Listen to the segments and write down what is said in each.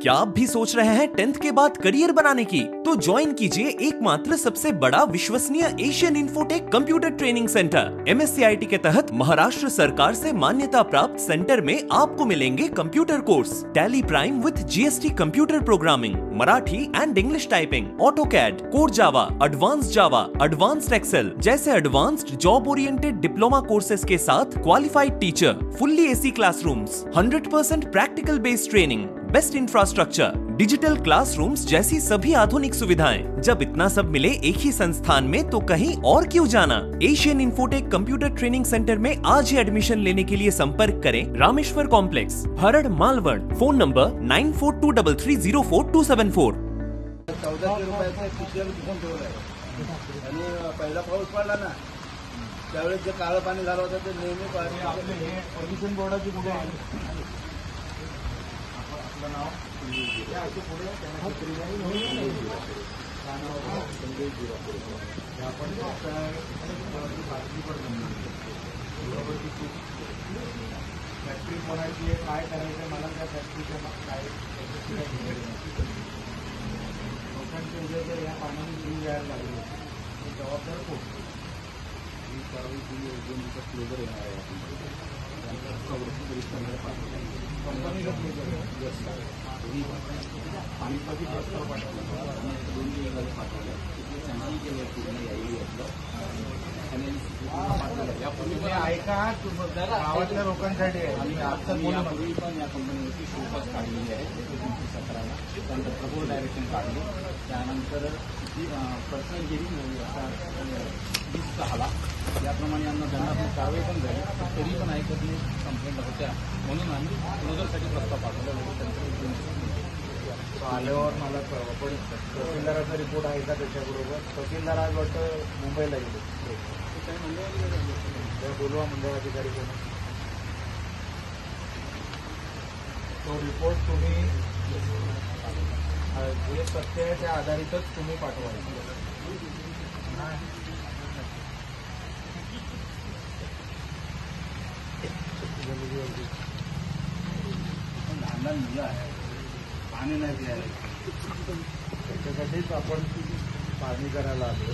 क्या आप भी सोच रहे हैं 10th के बाद करियर बनाने की? तो ज्वाइन कीजिए एकमात्र सबसे बड़ा विश्वसनीय Asian Infotech computer training centre. MSCIT के तहत महाराष्ट्र सरकार से मान्यता प्राप्त सेंटर में आपको मिलेंगे computer course, Tally Prime with GST computer programming, Marathi and English typing, AutoCAD, core Java, advanced Excel जैसे advanced job oriented diploma courses के साथ qualified teacher, fully AC classrooms, 100% practical based training, best infrastructure, digital classrooms जैसी सभी आधुनिक सुविधाएं। जब इतना सब मिले एक ही संस्थान में तो कहीं और क्यों जाना? Asian Infotech computer training centre में आज ही एडमिशन लेने के लिए संपर्क करें Rameshwar complex, Harad, Malvad. Phone number 9423304274। 1400 रुपयाचा किचन घेऊन ठेवलाय आणि पहिला पाऊस पडला ना त्यावेळेस जे काळं पाणी झालं होतं ते नेहमी पाणी आपले हे पोल्युशन बोर्डाची कुठे आहे आपलं नाव आपण फॅक्टरी बनायची आहे, काय करायचं मला त्या फॅक्टरीच्या काय लोकांचे उद्या जर या पाण्याने जीव यायला लागले तर जबाबदार कोण? ही कारवाई केली योजनेचा क्लोजर येणार आहे कंपनीला क्लोजर पाणीपाची रस्ता पाठवला 2 दिवस पाठवल्या तिथे चांगली केलं पूर्ण यायला घेतलं यापूर्वी ऐका गावातल्या लोकांसाठी आहे आणि आता यापूर्वी पण या कंपनीवरती शोकस काढलेली आहे 2017ला त्यानंतर प्रपोज डायरेक्शन काढले त्यानंतर पर्सनल हिअरिंग झाली असा 20/6ला याप्रमाणे यांना दंडात्मक कारवाई पण झाली तरी पण ऐकत नाही कंप्लेंट होत्या म्हणून आम्ही क्लोजरसाठी प्रस्ताव पाठवला आल्यावर मला कळवा पण तहसीलदाराचा रिपोर्ट आहे का त्याच्याबरोबर? तहसीलदार आज वाटतं मुंबईला गेले बोलवा मंडळाधिकारी कोण तो रिपोर्ट तुम्ही जे सत्य आहे त्या आधारितच तुम्ही पाठवायचं. लहान मुलं आहे पाणी नाही द्यायला त्याच्यासाठीच आपण पाणी करायला आलो.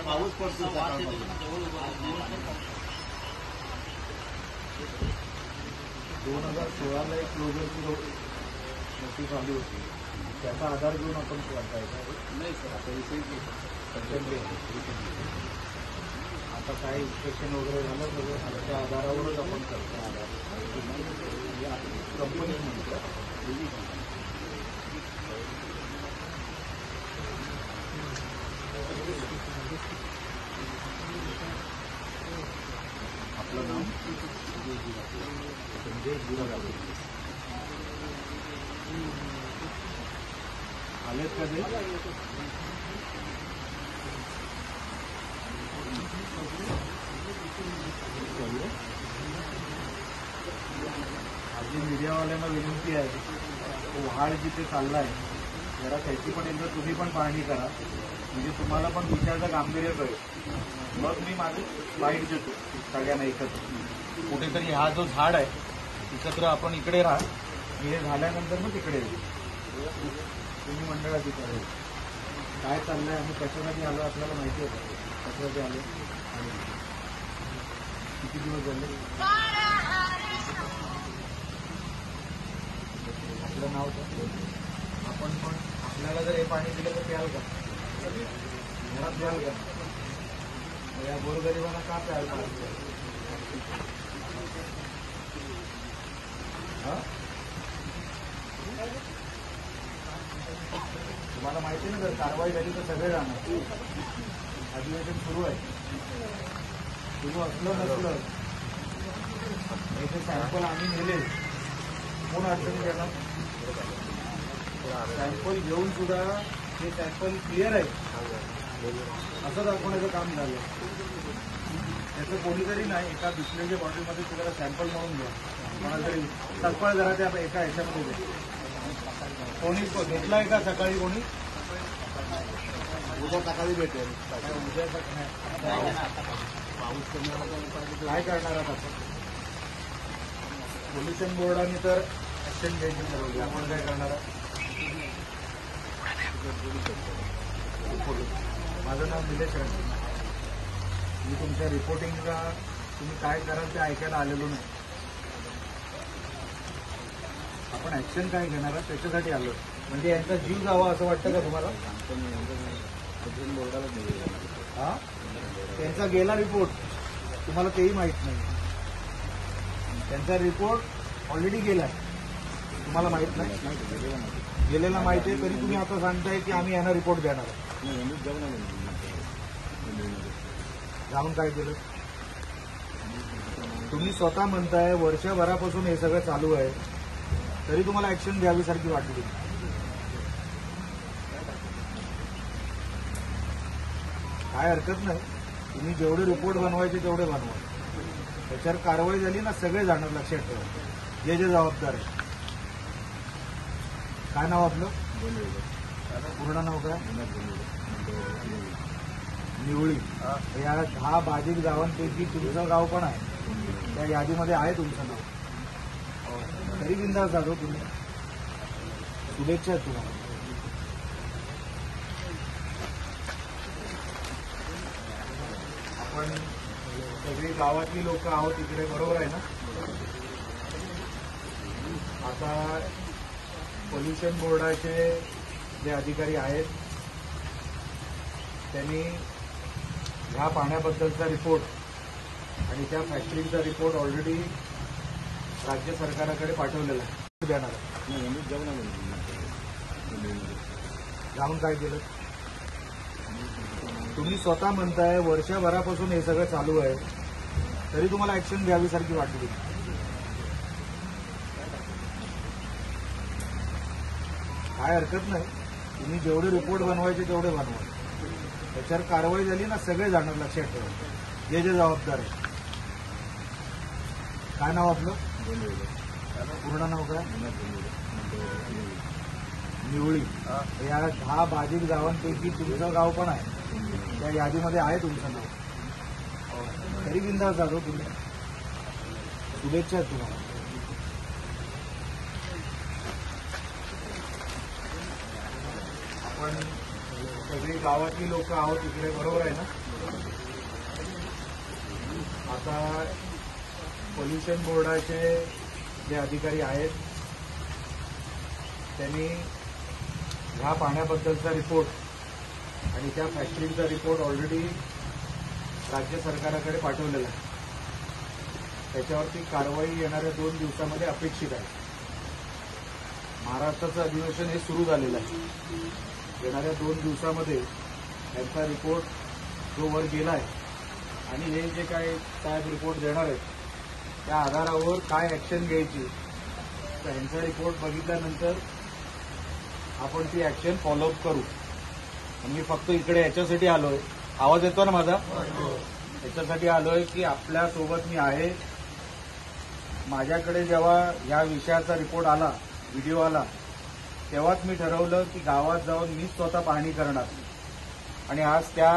पाऊस पडतो 2016ला एक क्लोजरची नोटीस आली होती त्याचा आधार घेऊन आपण करतायचा नाही सर आता आता काय इन्स्पेक्शन वगैरे झालं सगळं त्या आधारावरच आपण करतो आधार कंपनी म्हणतो आपलं नाव संजय गुरागाव आलेत का ते? आधी मीडियावाल्यांना विनंती आहे व्हाळ जिथे चाललाय जरा त्याची पण एकदा तुम्ही पण पाहणी करा म्हणजे तुम्हाला पण विचाराचं गांभीर्य कळेल. मग मी माझी बाईट देतो सगळ्यांना एकत्र कुठेतरी हा जो झाड आहे एकत्र आपण इकडे राहा हे झाल्यानंतर मग तिकडे येऊ. तुम्ही मंडळाधिकारी काय चाललंय आम्ही कशासाठी आलो आपल्याला माहिती होतं कशासाठी आलो किती दिवस झाले आपलं नाव आपण पण आपल्याला जर हे पाणी दिलं तर प्याल का? घरात द्याल का? या गोरगरिबांना का प्यायला पाहिजे? तुम्हाला माहिती ना जर कारवाई झाली तर सगळे जाणार. अधिवेशन सुरू आहे सुरू असलं नसलं याचे सॅम्पल आम्ही नेले कोण अडचणी घेणार? सॅम्पल घेऊन सुद्धा हे सॅम्पल क्लिअर आहे असं दाखवण्याचं काम झालं. त्याचं कोणीतरी नाही एका बिस्लेच्या बॉटलमध्ये तुम्हाला सॅम्पल म्हणून घ्या मला तरी सफळ जरा त्या एका ह्याच्यामध्ये कोणी घेतलाय का सकाळी कोणी? उद्या सकाळी भेटेल. उद्या पाऊस कमी आला तर काय करणार आहात आपण? पोल्युशन बोर्डाने तर ऍक्शन घ्यायची ठरवली, आपण काय करणार आहात? माझं नाव निलेश राणे. मी तुमच्या रिपोर्टिंगला तुम्ही काय कराल ते ऐकायला आलेलो नाही. आपण ऍक्शन काय घेणार आहात त्याच्यासाठी आलो. म्हणजे यांचा जीव जावा असं वाटतं का तुम्हाला? हा, त्यांचा गेला रिपोर्ट, तुम्हाला तेही माहित नाही. त्यांचा रिपोर्ट ऑलरेडी गेलाय, तुम्हाला माहित नाही. गेलेला माहिती आहे तरी तुम्ही आता सांगताय की आम्ही यांना रिपोर्ट देणार. जाऊन काय केलं? तुम्ही स्वतः म्हणताय वर्षभरापासून हे सगळं चालू आहे, तरी तुम्हाला ऍक्शन घ्यावीसारखी वाटली. काय हरकत नाही, तुम्ही जेवढे रिपोर्ट बनवायचे तेवढे बनवा. त्याच्यावर कारवाई झाली ना सगळे जाणार, लक्षात ठेवा. जे जे जबाबदार आहे. काय नाव आपलं? पूर्ण नाव काय? निवळी. या 10 बाधित गावांपैकी तुमचं गाव पण आहे, त्या यादीमध्ये आहे तुमचं नाव. तरी बिंदास जातो तुम्ही. शुभेच्छा आहेत तुम्हाला. आपण सगळी गावातली लोक आहोत इकडे, बरोबर आहे ना? आता पोल्युशन बोर्डाचे जे अधिकारी आहेत त्यांनी ह्या पाण्याबद्दलचा रिपोर्ट आणि त्या फॅक्टरीचा रिपोर्ट ऑलरेडी राज्य सरकाराकडे पाठवलेला आहे. देणार जाऊन काय केलं? तुम्ही स्वतः म्हणताय वर्षभरापासून हे सगळं चालू आहे, तरी तुम्हाला ऍक्शन घ्यावीसारखी वाटली. काय हरकत नाही, तुम्ही जेवढे रिपोर्ट बनवायचे तेवढे बनवा. त्याच्यावर कारवाई झाली ना सगळे जाणार, लक्षात ठेवा. जे जे जबाबदार आहे. काय नाव आपलं? पूर्ण नाव काय? निवळी. या 10 बाधित गावांपैकी तुमचं गाव पण आहे, त्या यादीमध्ये आहे तुमचं नाव. तरी बिंदास जातो तुम्ही. शुभेच्छा आहेत तुम्हाला. आपण सगळी गावातली लोक आहोत इकडे, बरोबर आहे ना? आता पोल्युशन बोर्डाचे जे अधिकारी आहेत त्यांनी ह्या पाण्याबद्दलचा रिपोर्ट आणि त्या फॅक्टरीचा रिपोर्ट ऑलरेडी राज्य सरकाराकडे पाठवलेला आहे. त्याच्यावरती कारवाई येणाऱ्या 2 दिवसामध्ये अपेक्षित आहे. महाराष्ट्राचं अधिवेशन हे सुरू झालेलं आहे. येणाऱ्या 2 दिवसामध्ये त्यांचा रिपोर्ट जो वर गेला आहे आणि हे जे काय साहेब रिपोर्ट देणार आहेत त्या आधारावर काय ऍक्शन घ्यायची, तर यांचा रिपोर्ट बघितल्यानंतर आपण ती ऍक्शन फॉलोअप करू. मी फक्त इकडे याच्यासाठी आलोय, आवाज येतो ना माझा? याच्यासाठी आलोय की आपल्यासोबत मी आहे. माझ्याकडे जेव्हा या विषयाचा रिपोर्ट आला, व्हिडिओ आला, तेव्हाच मी ठरवलं की गावात जाऊन मी स्वतः पाहणी करणार. आणि आज त्या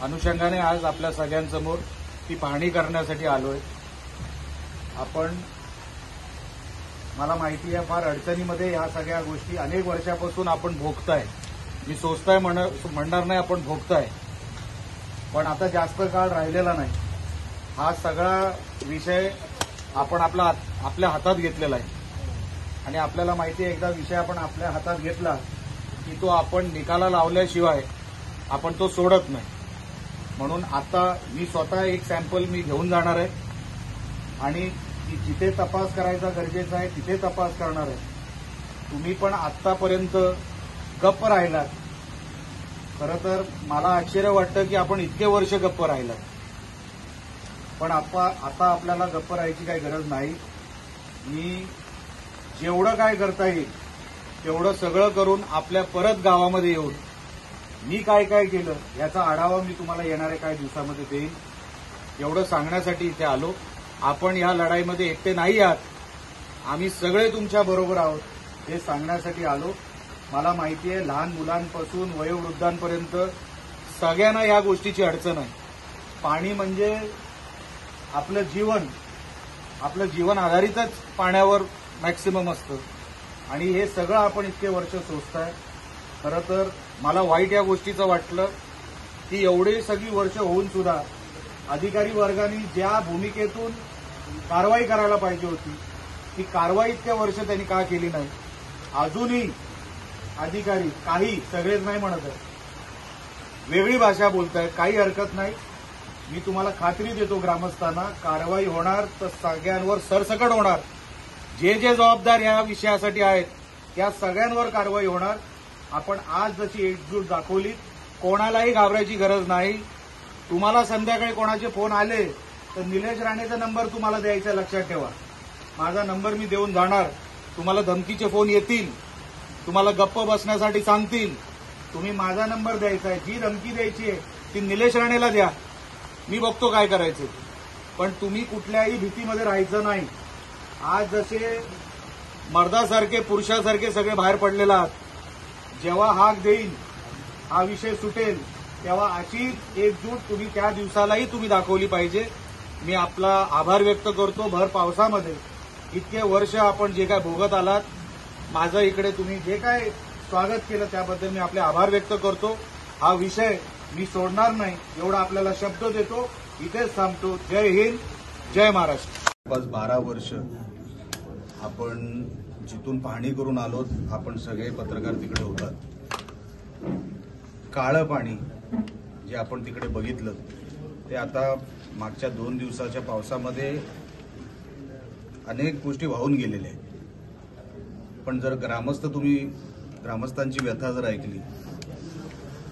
अनुषंगाने आज आपल्या सगळ्यांसमोर ती पाहणी करण्यासाठी आलोय. आपण, मला माहिती आहे फार अडचणीमध्ये ह्या सगळ्या गोष्टी अनेक वर्षापासून आपण भोगताय. मी सोचताय म्हणणार नाही, आपण भोगताय. पण आता जास्त काळ राहिलेला नाही. हा सगळा विषय आपण आपल्या हातात घेतलेला आहे आणि आपल्याला माहिती आहे एकदा विषय आपण आपल्या हातात घेतला की तो आपण निकाला लावल्याशिवाय आपण तो सोडत नाही. म्हणून आता मी स्वतः एक सॅम्पल मी घेऊन जाणार आहे आणि जिथे तपास करायचा गरजेचा आहे तिथे तपास करणार आहे. तुम्ही पण आतापर्यंत गप्प राहिलात. खरं तर मला आश्चर्य वाटतं की आपण इतके वर्ष गप्प राहिलात. पण आता आपल्याला गप्प राहायची काही गरज नाही. मी जेवढं काय करता येईल तेवढं सगळं करून आपल्या परत गावामध्ये येऊन मी काय काय केलं याचा आढावा मी तुम्हाला येणाऱ्या काही दिवसामध्ये देईन. एवढं सांगण्यासाठी इथे आलो. आपण या लढाईमध्ये एकटे नाही आहात, आम्ही सगळे तुमच्या बरोबर आहोत हे सांगण्यासाठी आलो. मला माहिती आहे लहान मुलांपासून वयोवृद्धांपर्यंत सगळ्यांना या गोष्टीची अडचण आहे. पाणी म्हणजे आपलं जीवन आधारितच पाण्यावर मॅक्सिमम असतं आणि हे सगळं आपण इतके वर्ष सोसताय. खरं तर मला वाईट या गोष्टीचं वाटलं की एवढे सगळी वर्ष होऊन सुद्धा अधिकारी वर्गाने ज्या भूमिकेतून कारवाई करायला पाहिजे होती ती कारवाई इतक्या वर्ष त्यांनी का केली नाही. अजूनही अधिकारी काही, सगळेच नाही म्हणत आहे, वेगळी भाषा बोलतायत. काही हरकत नाही. मी तुम्हाला खात्री देतो ग्रामस्थांना, कारवाई होणार तर सगळ्यांवर सरसकट होणार. जे जबाबदार या विषयासाठी आहेत त्या सगळ्यांवर कारवाई होणार. आपण आज जशी एकजूट दाखवली, कोणालाही घाबरायची गरज नाही. तुम्हाला संध्याकाळी कोणाचे फोन आले तर निलेश राणेचा नंबर तुम्हाला द्यायचा, लक्षात ठेवा. माझा नंबर मी देऊन जाणार. तुम्हाला धमकीचे फोन येतील, तुम्हाला गप्प बसण्यासाठी सांगतील, तुम्ही माझा नंबर द्यायचा आहे. जी धमकी द्यायची आहे ती निलेश राणेला द्या, मी बघतो काय करायचं. पण तुम्ही कुठल्याही भीतीमध्ये राहायचं नाही. आज जसे मर्दासारखे पुरुषासारखे सगळे बाहेर पडलेला आहात, जेव्हा हाक देईल, हा विषय सुटेल, तेव्हा अशीच एकजूट तुम्ही त्या दिवसालाही तुम्ही दाखवली पाहिजे. मी आपला आभार व्यक्त करतो. भर पावसामध्ये इतके वर्ष आपण जे काय भोगत आलात, माझं इकडे तुम्ही जे काय स्वागत केलं त्याबद्दल मी आपले आभार व्यक्त करतो. हा विषय मी सोडणार नाही एवढा आपल्याला शब्द देतो. इथेच थांबतो. जय हिंद, जय महाराष्ट्र. 12 वर्ष आपण जिथून पाहणी करून आलो, आपण सगळे पत्रकार तिकडे होतात. काळं पाणी जे आपण तिकडे बघितलं ते आता मागच्या 2 दिवसाच्या पावसामध्ये अनेक गोष्टी वाहून गेलेल्या आहेत. पण जर ग्रामस्थांची व्यथा जर ऐकली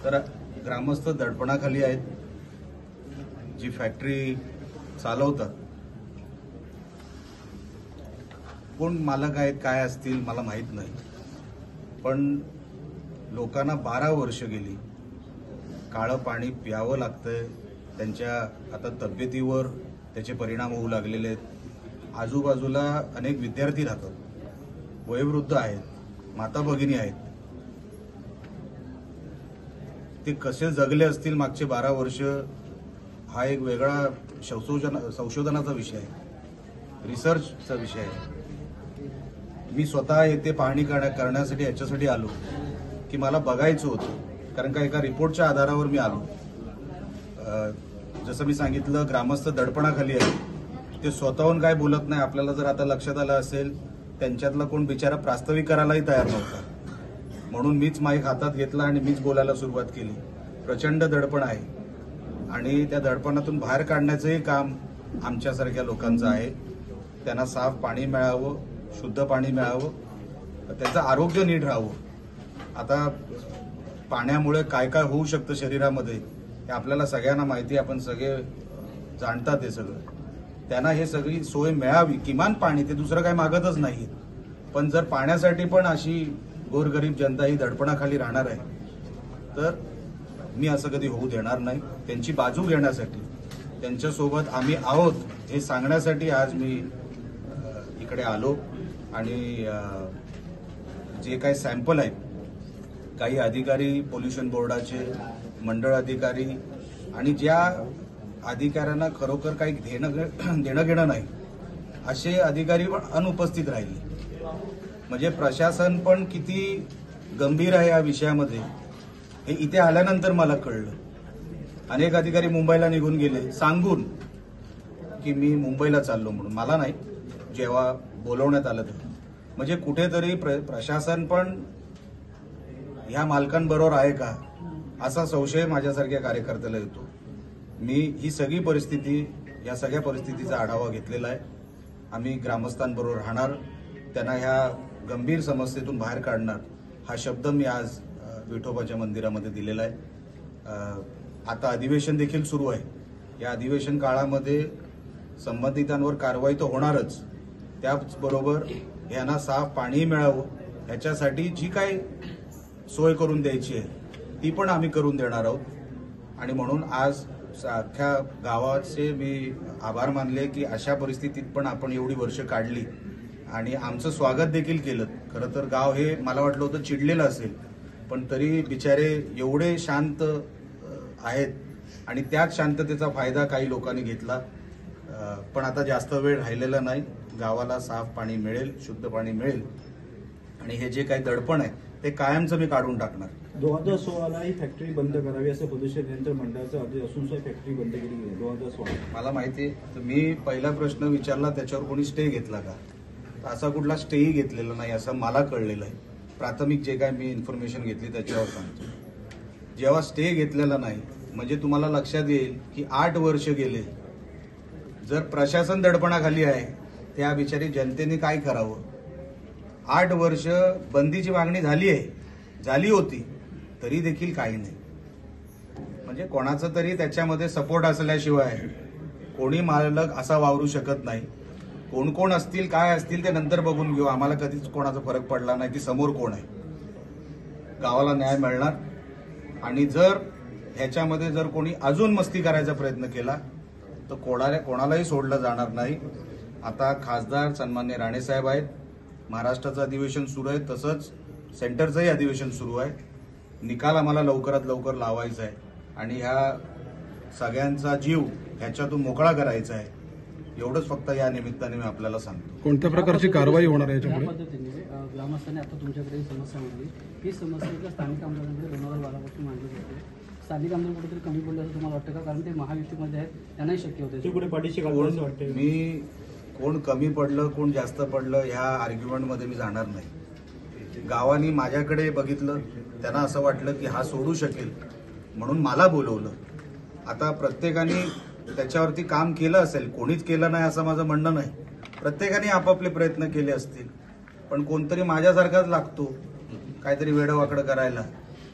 तर ग्रामस्थ दडपणाखाली आहेत. जी फॅक्टरी चालवतात, कोण मालक आहेत, काय असतील मला माहीत नाही, पण लोकांना 12 वर्ष गेली, काळं पाणी प्यावं लागतंय. त्यांच्या आता तब्येतीवर त्याचे परिणाम होऊ लागलेले आहेत. आजूबाजूला अनेक विद्यार्थी राहतात, वयोवृद्ध आहेत, माता भगिनी आहेत. ते कसे जगले असतील मागचे 12 वर्ष, हा एक वेगळा संशोधनाचा विषय आहे, रिसर्चचा विषय आहे. मी स्वतः येथे पाहणी करण्यासाठी याच्यासाठी आलो की मला बघायचं होतं, कारण का एका रिपोर्टच्या आधारावर मी आलो. जसं मी सांगितलं, ग्रामस्थ दडपणाखाली आहे. ते स्वतःहून काय बोलत नाही. आपल्याला जर आता लक्षात आलं असेल, त्यांच्यातला कोण बिचारा प्रास्ताविक करायलाही तयार नव्हता. म्हणून मीच माईक हातात घेतला आणि मीच बोलायला सुरुवात केली. प्रचंड दडपण आहे आणि त्या दडपणातून बाहेर काढण्याचंही काम आमच्यासारख्या लोकांचं आहे. त्यांना साफ पाणी मिळावं, शुद्ध पाणी मिळावं, त्याचं आरोग्य नीट राहावं. आता पाण्यामुळे काय काय होऊ शकतं शरीरामध्ये हे आपल्याला सगळ्यांना माहिती आहे. आपण सगळे जाणतात हे सगळं. त्यांना हे सगळी सोय मिळावी, किमान पाणी, ते दुसरं काही मागतच नाही. पण जर पाण्यासाठी पण अशी गोरगरीब जनता ही दडपणाखाली राहणार आहे तर मी असं कधी होऊ देणार नाही. त्यांची बाजू घेण्यासाठी, त्यांच्यासोबत आम्ही आहोत हे सांगण्यासाठी आज मी इकडे आलो. आणि जे काही सॅम्पल आहेत, काही अधिकारी, पोल्युशन बोर्डाचे मंडळ अधिकारी आणि ज्या अधिकाऱ्यांना खरोखर काही देणं घेणं नाही असे अधिकारी पण अनुपस्थित राहिले. म्हणजे प्रशासन पण किती गंभीर आहे या विषयामध्ये हे इथे आल्यानंतर मला कळलं. अनेक अधिकारी मुंबईला निघून गेले सांगून की मी मुंबईला चाललो म्हणून. मला नाही, जेव्हा बोलवण्यात आलं तर. म्हणजे कुठेतरी प्रशासन पण ह्या मालकांबरोबर आहे का असा संशय माझ्यासारख्या कार्यकर्त्याला येतो. मी ही सगळी परिस्थिती, या सगळ्या परिस्थितीचा आढावा घेतलेला आहे. आम्ही ग्रामस्थांबरोबर राहणार, त्यांना ह्या गंभीर समस्येतून बाहेर काढणार हा शब्द मी आज विठोबाच्या मंदिरामध्ये दिलेला आहे. आता अधिवेशन देखील सुरू आहे. या अधिवेशन काळामध्ये संबंधितांवर कारवाई तर होणारच, त्याचबरोबर यांना साफ पाणी मिळावं याच्यासाठी जी काही सोय करून द्यायची आहे ती पण आम्ही करून देणार आहोत. आणि म्हणून आज अख्ख्या गावाचे मी आभार मानले की अशा परिस्थितीत पण आपण एवढी वर्ष काढली आणि आमचं स्वागत देखील केलं. खरं तर गाव हे मला वाटलं होतं चिडलेलं असेल, पण तरी बिचारे एवढे शांत आहेत आणि त्याच शांततेचा फायदा काही लोकांनी घेतला. पण आता जास्त वेळ राहिलेला नाही. गावाला साफ पाणी मिळेल, शुद्ध पाणी मिळेल आणि हे जे काही दडपण आहे ते कायमचं मी काढून टाकणार. 2016ला ही फॅक्टरी बंद करावी असं प्रदूषण नियंत्रण मंडळाचा आदेश असून फॅक्टरी बंद केली गेली 2016. मला माहिती आहे. तर मी पहिला प्रश्न विचारला त्याच्यावर कोणी स्टे घेतला का? तर असा कुठला स्टेही घेतलेला नाही असं मला कळलेलं आहे. प्राथमिक जे काय मी इन्फॉर्मेशन घेतली त्याच्यावर सांगतो. जेव्हा स्टे घेतलेला नाही म्हणजे तुम्हाला लक्षात येईल की 8 वर्ष गेले. जर प्रशासन दडपणाखाली आहे त्या बिचारी जनतेने काय करावं? 8 वर्ष बंदीची मागणी झाली होती तरी देखील काही नाही. म्हणजे कोणाचा तरी त्याच्यामध्ये सपोर्ट असल्याशिवाय कोणी मालक असा वावरू शकत नाही. कोण कोण असतील काय असतील ते नंतर बघून घेऊ. आम्हाला कधीच कोणाचा फरक पडला नाही की समोर कोण आहे. गावाला न्याय मिळणार आणि जर ह्याच्यामध्ये जर कोणी अजून मस्ती करायचा प्रयत्न केला तर कोणालाही सोडलं जाणार नाही. आता खासदार सन्मान्य राणेसाहेब आहेत. महाराष्ट्राचं अधिवेशन सुरू आहे, तसंच सेंटरचंही अधिवेशन सुरू आहे. निकाल आम्हाला लवकरात लवकर लावायचा आहे आणि ह्या सगळ्यांचा जीव ह्याच्यातून मोकळा करायचा आहे. एवढंच फक्त या निमित्ताने मी आपल्याला सांगतो. कोणत्या प्रकारची कारवाई होणार आहे याच्यापुढे? या पद्धतीने ग्रामस्थांनी आता तुमच्याकडे ही समस्या मांडली. ही समस्या एका स्थानिक आमदारांकडे 2012 पासून मांडली जाते. स्थानिक आमदार कुठेतरी कमी पडले असं तुम्हाला वाटतं का? कारण ते महायुतीमध्ये आहेत, त्यांनाही शक्य होते. ते कुठे पाठीशी घालतात असं वाटतं? मी कोण कमी पडलं कोण जास्त पडलं ह्या आर्ग्युमेंटमध्ये मी जाणार नाही. गावानी माझ्याकडे बघितलं, त्यांना असं वाटलं की हा सोडू शकेल म्हणून मला बोलवलं. आता प्रत्येकाने त्याच्यावरती काम केलं असेल, कोणीच केलं नाही असं माझं म्हणणं नाही. प्रत्येकाने आपापले प्रयत्न केले असतील, पण कोणतरी माझ्यासारखाच लागतो काहीतरी वेडवाकडं करायला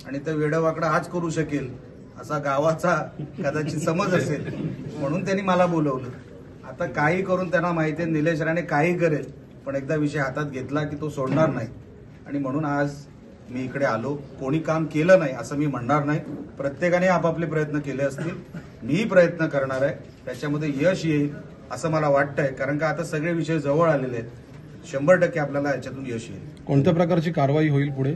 आणि ते वेडवाकडं हाच करू शकेल असा गावाचा कदाचित समज असेल म्हणून त्यांनी मला बोलवलं. आता काही करून त्यांना माहिती आहे निलेश राणे काही करेल, पण एकदा विषय हातात घेतला की तो सोडणार नाही आणि म्हणून आज मी इकडे आलो. कोणी काम केलं नाही असं मी म्हणणार नाही. प्रत्येकाने आपापले प्रयत्न केले असतील. मीही प्रयत्न करणार आहे. त्याच्यामध्ये यश येईल असं मला वाटतंय, कारण का आता सगळे विषय जवळ आलेले आहेत. 100% आपल्याला याच्यातून यश येईल. कोणत्या प्रकारची कारवाई होईल पुढे?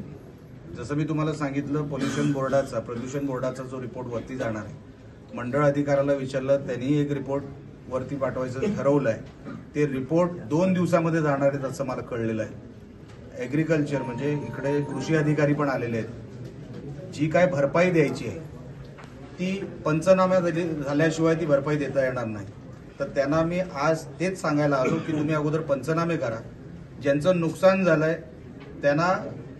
जसं मी तुम्हाला सांगितलं, प्रदूषण बोर्डाचा जो रिपोर्ट वरती जाणार आहे, मंडळ अधिकाऱ्याला विचारलं, त्यांनी एक रिपोर्ट वरती पाठवायचं ठरवलं आहे. ते रिपोर्ट 2 दिवसामध्ये जाणार आहेत असं मला कळलेलं आहे. ऍग्रिकल्चर म्हणजे इकडे कृषी अधिकारी पण आलेले आहेत. जी काय भरपाई द्यायची आहे ती पंचनाम्या झाल्याशिवाय ती भरपाई देता येणार नाही. तर त्यांना मी आज तेच सांगायला आलो की तुम्ही अगोदर पंचनामे करा. ज्यांचं नुकसान झालंय त्यांना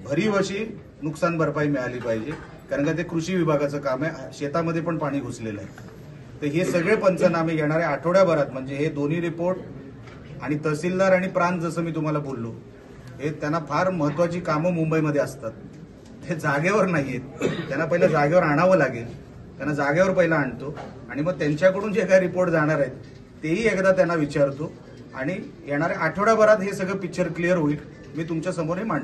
भरीव अशी नुकसान भरपाई मिळाली पाहिजे, कारण का ते कृषी विभागाचं काम आहे. शेतामध्ये पण पाणी घुसलेलं आहे. तर हे सगळे पंचनामे येणाऱ्या आठवड्याभरात, म्हणजे हे दोन्ही रिपोर्ट आणि तहसीलदार आणि प्रांत, जसं मी तुम्हाला बोललो, हे त्यांना फार महत्वाची कामं मुंबईमध्ये असतात. ते जागेवर नाहीयेत. त्यांना पहिलं जागेवर आणावं लागेल. त्यांना जागेवर पहिला आणतो आणि मग त्यांच्याकडून जे काही रिपोर्ट जाणार आहेत तेही एकदा त्यांना विचारतो आणि येणाऱ्या आठवड्याभरात हे सगळं पिक्चर क्लिअर होईल. मी तुमच्या समोर हे मांडतो.